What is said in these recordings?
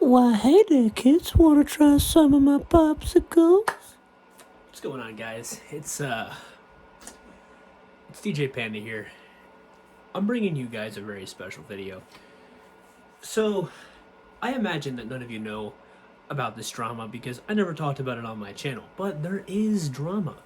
Why, hey there, kids. Want to try some of my popsicles? What's going on, guys? It's DJ Panda here. I'm bringing you guys a very special video. So, I imagine that none of you know about this drama because I never talked about it on my channel, but there is drama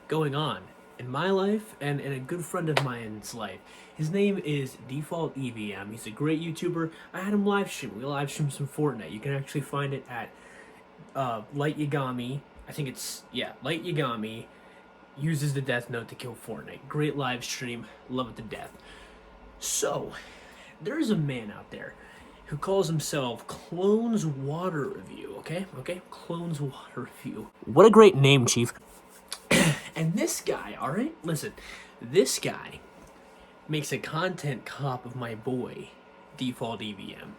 going on in my life and in a good friend of mine's life. His name is Default EVM. He's a great YouTuber. I had him live stream. We live streamed some Fortnite. You can actually find it at Light Yagami. I think it's, yeah, Light Yagami uses the Death Note to kill Fortnite. Great live stream. Love it to death. So, there's a man out there who calls himself Clones Water Review, okay? Clones Water Review. What a great name, Chief. And this guy, alright? Listen, this guy makes a content cop of my boy, Default EVM.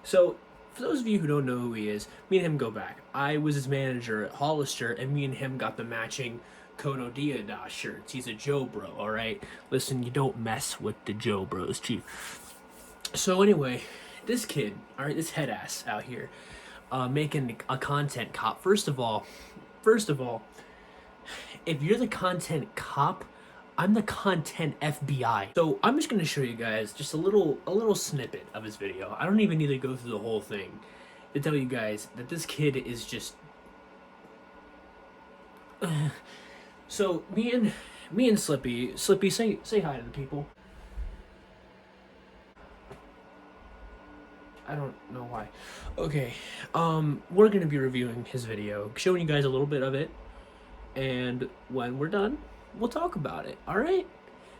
So, for those of you who don't know who he is, me and him go back. I was his manager at Hollister, and me and him got the matching Kono Dioda shirts. He's a Joe Bro, alright? Listen, you don't mess with the Joe Bros, Chief. So anyway, this kid, alright, this head ass out here, making a content cop. First of all, if you're the content cop, I'm the content FBI. So I'm just gonna show you guys just a little snippet of his video. I don't even need to go through the whole thing to tell you guys that this kid is just. So me and Slippy, say hi to the people. I don't know why. Okay, we're gonna be reviewing his video, showing you guys a little bit of it, and when we're done, we'll talk about it. All right?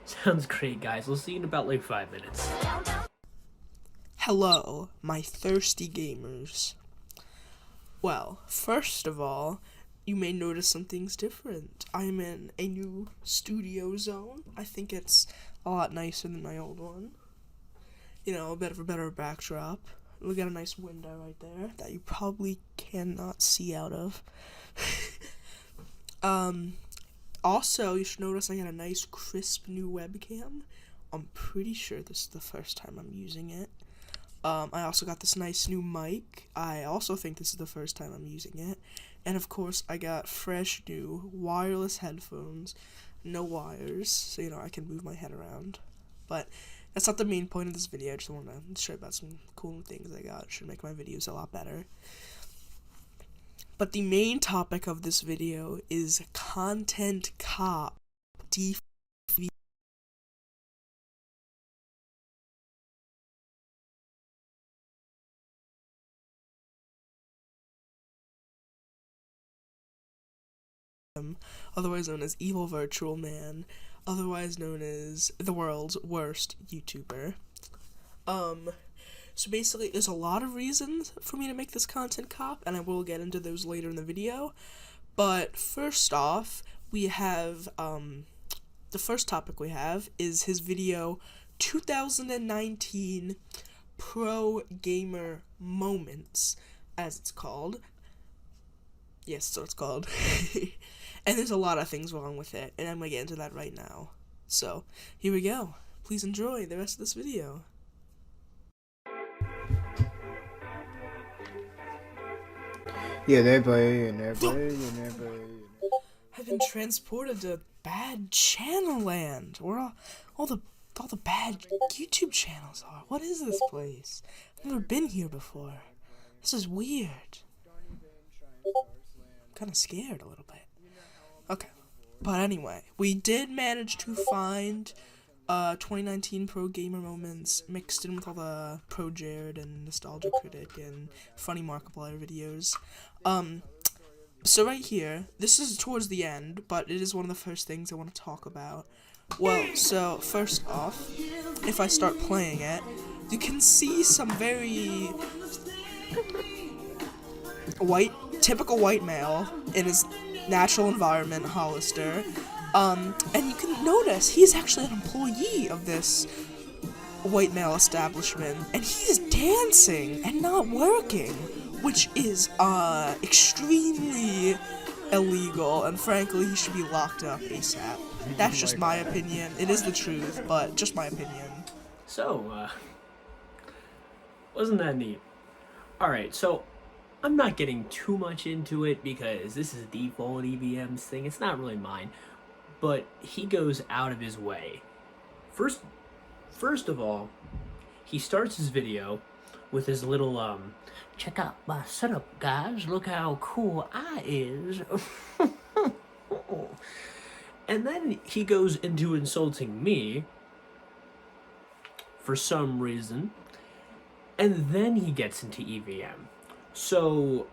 Sounds great, guys. We'll see you in about like 5 minutes. Hello, my thirsty gamers. Well, first of all, you may notice some things different. I'm in a new studio zone. I think it's a lot nicer than my old one. You know, a bit of a better backdrop. We got a nice window right there that you probably cannot see out of. Also, you should notice I got a nice crisp new webcam. I'm pretty sure this is the first time I'm using it. I also got this nice new mic. I also think this is the first time I'm using it. And of course, I got fresh new wireless headphones. No wires, so you know I can move my head around. But that's not the main point of this video. I just want to show you about some cool things I got. It should make my videos a lot better. But the main topic of this video is Content Cop DV. Otherwise known as Evil Virtual Man, otherwise known as the world's worst YouTuber. So basically, there's a lot of reasons for me to make this content cop, and I will get into those later in the video. But first off, we have, the first topic we have is his video 2019 Pro Gamer Moments, as it's called. Yes, so it's called. And there's a lot of things wrong with it, and I'm gonna get into that right now. So, here we go. Please enjoy the rest of this video. I've been transported to bad channel land, where all the bad YouTube channels are. What is this place? I've never been here before. This is weird. I'm kind of scared a little bit. Okay, but anyway, we did manage to find 2019 Pro Gamer Moments mixed in with all the Pro Jared and Nostalgia Critic and Funny Markiplier videos. So right here, this is towards the end, but it is one of the first things I want to talk about. Well, so first off, if I start playing it, you can see some very typical white male in his natural environment, Hollister. And you can notice he's actually an employee of this white male establishment, and he's dancing and not working, which is extremely illegal, and frankly he should be locked up ASAP. That's just my opinion. It is the truth, but just my opinion. So, wasn't that neat? Alright, so I'm not getting too much into it because this is default EVM's thing. It's not really mine. But he goes out of his way. First of all, he starts his video with his little, check out my setup, guys. Look how cool I is. And then he goes into insulting me for some reason. And then he gets into EVM. So,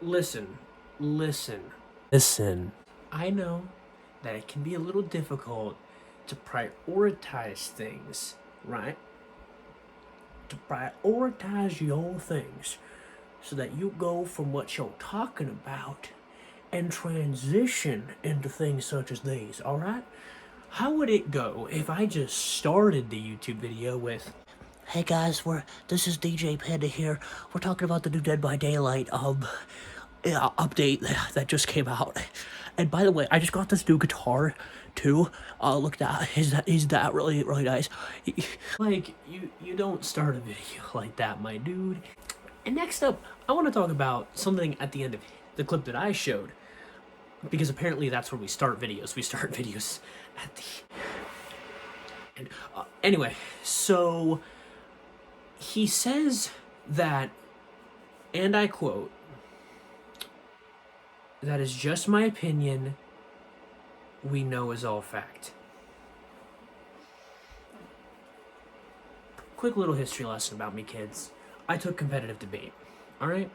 listen. I know that it can be a little difficult to prioritize things, right? To prioritize your things so that you go from what you're talking about and transition into things such as these, alright? How would it go if I just started the YouTube video with, Hey guys, this is DJ Panda here. We're talking about the new Dead by Daylight update that just came out. And by the way, I just got this new guitar too. Look at that. Is that really nice? like, you don't start a video like that, my dude. And next up, I want to talk about something at the end of the clip that I showed. Because apparently that's where we start videos. We start videos at the end. Anyway, so he says that, and I quote, "That is just my opinion. We know is all fact." Quick little history lesson about me, kids. I took competitive debate. Alright?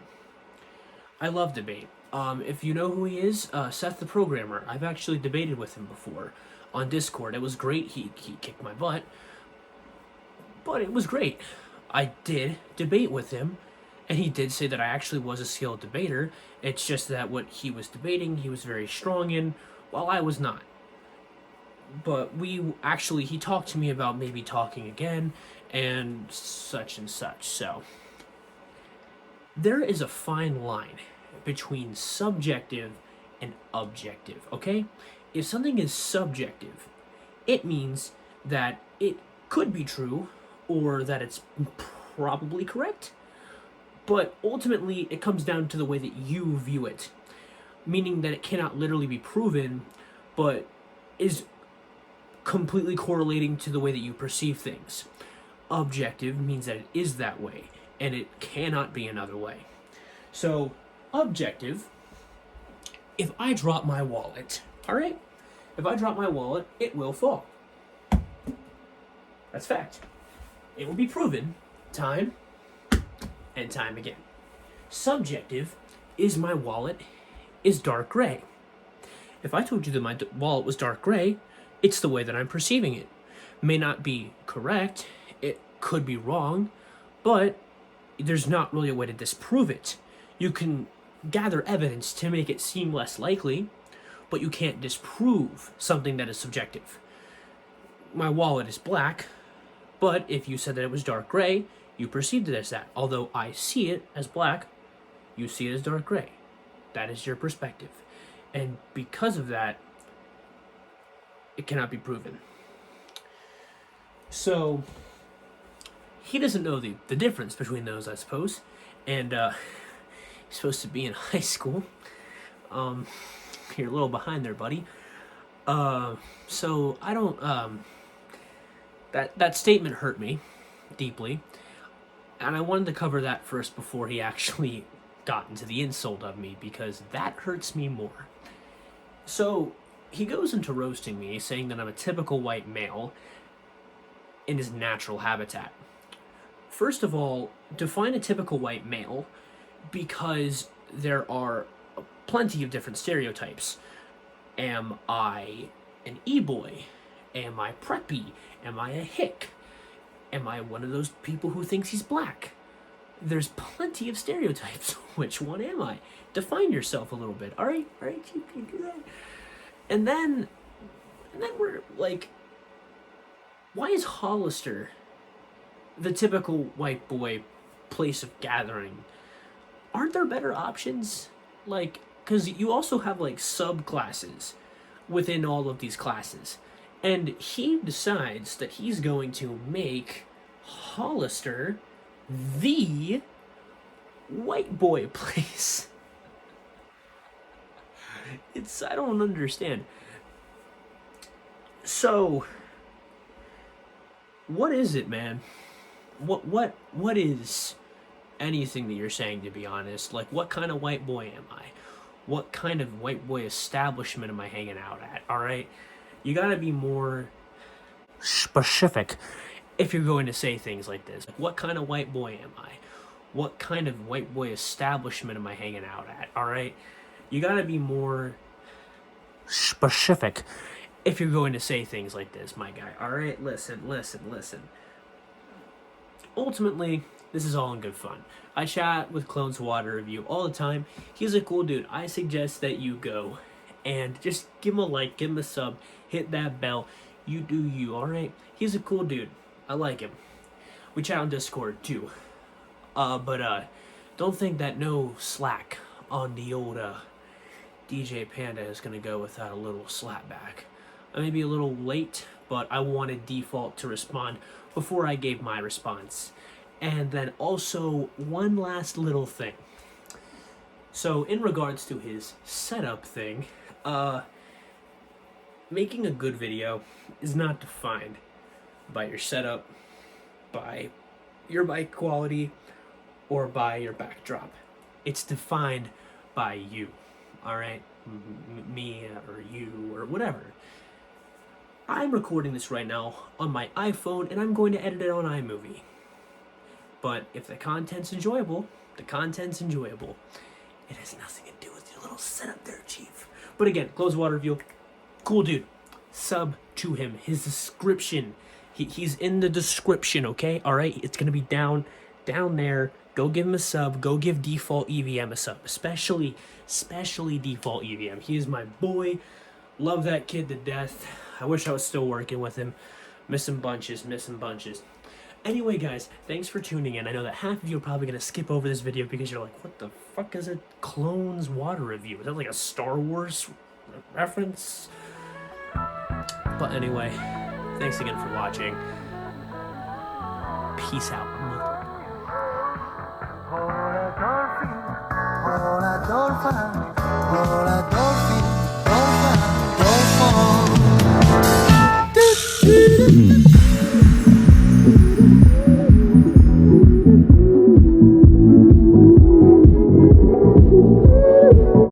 I love debate. If you know who he is, Seth the Programmer. I've actually debated with him before on Discord. It was great. He kicked my butt. But it was great. I did debate with him, and he did say that I actually was a skilled debater. It's just that what he was debating, he was very strong in, while I was not. But he talked to me about maybe talking again, and such. So, there is a fine line between subjective and objective, okay? If something is subjective, it means that it could be true, or that it's probably correct, but ultimately it comes down to the way that you view it, meaning that it cannot literally be proven, but is completely correlating to the way that you perceive things. Objective means that it is that way, and it cannot be another way. So, objective, if I drop my wallet, alright? If I drop my wallet, it will fall. That's fact. It will be proven time and time again. Subjective is my wallet is dark gray. If I told you that my wallet was dark gray, it's the way that I'm perceiving it. May not be correct, it could be wrong, but there's not really a way to disprove it. You can gather evidence to make it seem less likely, but you can't disprove something that is subjective. My wallet is black, but if you said that it was dark gray, you perceived it as that. Although I see it as black, you see it as dark gray. That is your perspective. And because of that, it cannot be proven. So, he doesn't know the difference between those, I suppose. And, he's supposed to be in high school. You're a little behind there, buddy. So, I don't, that statement hurt me deeply. And I wanted to cover that first before he actually got into the insult of me, because that hurts me more. So, he goes into roasting me, saying that I'm a typical white male in his natural habitat. First of all, define a typical white male, because there are plenty of different stereotypes. Am I an e-boy? Am I preppy? Am I a hick? Am I one of those people who thinks he's black? There's plenty of stereotypes. Which one am I? Define yourself a little bit. All right, you can do that. And then we're like, why is Hollister the typical white boy place of gathering? Aren't there better options? Like, because you also have like subclasses within all of these classes. And he decides that he's going to make Hollister the white boy place. I don't understand. So, what is it, man? What is anything that you're saying, to be honest? Like, what kind of white boy am I? What kind of white boy establishment am I hanging out at? All right, you gotta be more specific if you're going to say things like this. Like, what kind of white boy am I? What kind of white boy establishment am I hanging out at? All right, you gotta be more specific if you're going to say things like this, my guy. All right, listen. Ultimately, this is all in good fun. I chat with Clones Water Review all the time. He's a cool dude. I suggest that you go and just give him a like, give him a sub, hit that bell. You do you, all right? He's a cool dude. I like him. We chat on Discord too. But don't think that no slack on the old DJ Panda is gonna go without a little slapback. I may be a little late, but I wanted Default to respond before I gave my response. And then also one last little thing. So in regards to his setup thing, making a good video is not defined by your setup, by your mic quality, or by your backdrop. It's defined by you, all right? Me or you or whatever. I'm recording this right now on my iPhone, and I'm going to edit it on iMovie. But if the content's enjoyable, the content's enjoyable. It has nothing to do with your little setup there, Chief. But again, Close Water Review, cool dude. Sub to him. His description, he's in the description, okay? All right, it's gonna be down there. Go give him a sub. Go give Default EVM a sub, especially Default EVM. He is my boy. Love that kid to death. I wish I was still working with him. Missing bunches. Anyway, guys, thanks for tuning in. I know that half of you are probably going to skip over this video because you're like, what the fuck is a Clones Water Review? Is that like a Star Wars reference? But anyway, thanks again for watching. Peace out, mother. All I don't find,